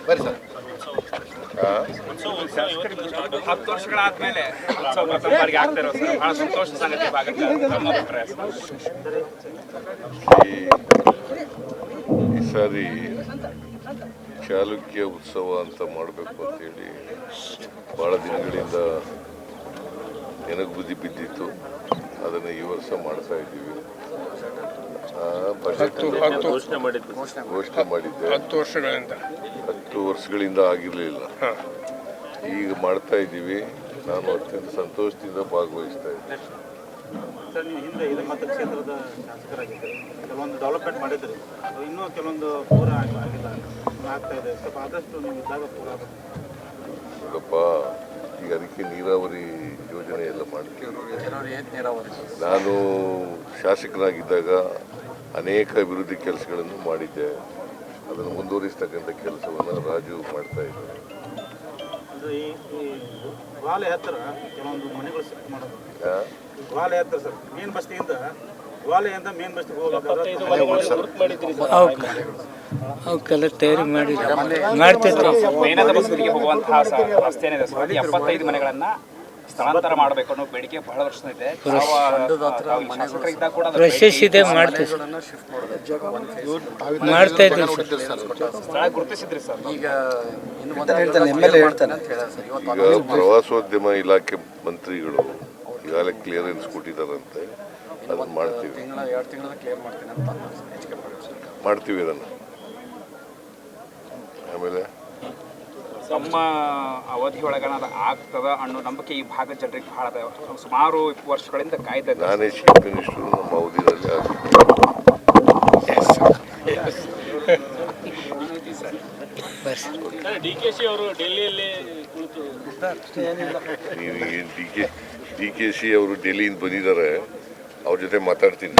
ಬರ್ರಿ ಸರ್. 10 ವರ್ಷಗಳಾದ್ಮೇಲೆ ಉತ್ಸವ ಪ್ರಥಮ ಬಾರಿಗೆ ಆಗ್ತಾ ಇರೋ ಸರ್, ಬಹಳ ಸಂತೋಷ ಸಂಗತಿ ಭಾಗಕ್ಕೆ ನಮ್ಮ ಅಭಿಪ್ರಾಯ ಸರ್. ಈ ಸಾರಿ ಚಾಲುಕ್ಯ ಉತ್ಸವ ಅಂತ ಮಾಡಬೇಕು ಅಂತೇಳಿ ಭಾಳ ದಿನಗಳಿಂದ ನೆನಗು ಬುದ್ಧಿ ಬಿದ್ದಿತ್ತು. ಅದನ್ನು ಈ ವರ್ಷ ಮಾಡ್ತಾ ಇದ್ದೀವಿ. ಬಜೆಟ್ ಘೋಷಣೆ ಮಾಡಿದ್ದೆ 10 ವರ್ಷಗಳಿಂದ ಆಗಿರಲಿಲ್ಲ. ಈಗ ಮಾಡ್ತಾ ಇದ್ದೀವಿ. ನಾನು ಅತ್ಯಂತ ಸಂತೋಷದಿಂದ ಭಾಗವಹಿಸ್ತಾ ಇದ್ದೆ. ಸರ್, ನೀವು ಹಿಂದೆ ಇದು ಮತಕ್ಷೇತ್ರದ ಶಾಸಕರಾಗಿದ್ದರು, ಕೆಲವೊಂದು ಡೆವಲಪ್ಮೆಂಟ್ ಮಾಡಿದ್ರಿ, ಇನ್ನೂ ಕೆಲವೊಂದು ಪೂರ ಆಗಿಲ್ಲ, ಆಗ್ತಾ ಇದೆ. ಸ್ವಲ್ಪ ಆದಷ್ಟು ನೀವು ಇದ್ದಾಗ ಪೂರ ನೋಡಪ್ಪ, ಈಗ ಅದಕ್ಕೆ ನೀರಾವರಿ ಯೋಜನೆ ಎಲ್ಲ ಮಾಡ್ತೀವಿ. ನಾನು ಶಾಸಕನಾಗಿದ್ದಾಗ ಅನೇಕ ಅಭಿವೃದ್ಧಿ ಕೆಲಸಗಳನ್ನು ಮಾಡಿದ್ದೆ. ಅದನ್ನು ಮುಂದುವರಿಸ್ತಕ್ಕಂಥ ಕೆಲಸವನ್ನು ರಾಜು ಮಾಡ್ತಾ ಇದ್ದಾರೆ. ಈ ವಾಲೆ ಹತ್ತಿರ ಕೆಲವೊಂದು ಮನೆಗಳು ಶಿಫ್ಟ್ ಮಾಡೋದು, ವಾಲೆ ಹತ್ತಿರ ಸರ್, ಮೇನ್ ಬಸ್ತಿಯಿಂದ ವಾಲೆಯಿಂದ ಮೇನ್ ಬಸ್ತಿಗೆ ಅವಕ್ಕೆಲ್ಲ ತಯಾರಿ ಮಾಡಿ ಮಾಡ್ತಿದ್ರು. ಮೇನದ ಬಸ್ತಿಗೆ ಹೋಗುವಂತಹ ರಸ್ತೆ ಏನಿದೆ ಸರ್, 75 ಮನೆಗಳನ್ನ ಸ್ಥಳಾಂತರ ಮಾಡಬೇಕು ಅನ್ನೋ ಬೇಡಿಕೆ ಬಹಳ ವರ್ಷ ಇದೆ. ಪ್ರೊಸೆಸ್ ಇದೆ, ಮಾಡ್ತಾ ಇದ್ದೀವಿ ಸ್ಥಳ ಗುರುತಿಸಿದ್ರಿ ಸರ್. ಈಗ ಪ್ರವಾಸೋದ್ಯಮ ಇಲಾಖೆ ಮಂತ್ರಿಗಳು ಈಗಾಗಲೇ ಕ್ಲಿಯರೆನ್ಸ್ ಕೊಟ್ಟಿದ್ದಾರಂತೆ. ಅದನ್ನು ಮಾಡ್ತೀವಿ ಅದನ್ನು. ಆಮೇಲೆ ನಮ್ಮ ಅವಧಿಯೊಳಗೇನಾದ್ರು ಆಗ್ತದ ಅನ್ನೋ ನಂಬಿಕೆ ಈ ಭಾಗದ ಜನರಿಗೆ ಬಹಳ ಅದ. ಸುಮಾರು 20 ವರ್ಷಗಳಿಂದ ಕಾಯ್ತಾ ಇದ್ದಾರೆ. ನಾನೇ ಚೀಫ್ ಮಿನಿಸ್ಟರ್ ನಮ್ಮ ಅವಧಿಯಲ್ಲಿ DKಶಿ ಅವರು ಡೆಲ್ಲಿಯಲ್ಲಿ ಕುಳಿತು DKಶಿ ಅವರು ಡೆಲ್ಲಿಯಿಂದ ಬಂದಿದ್ದಾರೆ. ಅವ್ರ ಜೊತೆ ಮಾತಾಡ್ತೀನಿ.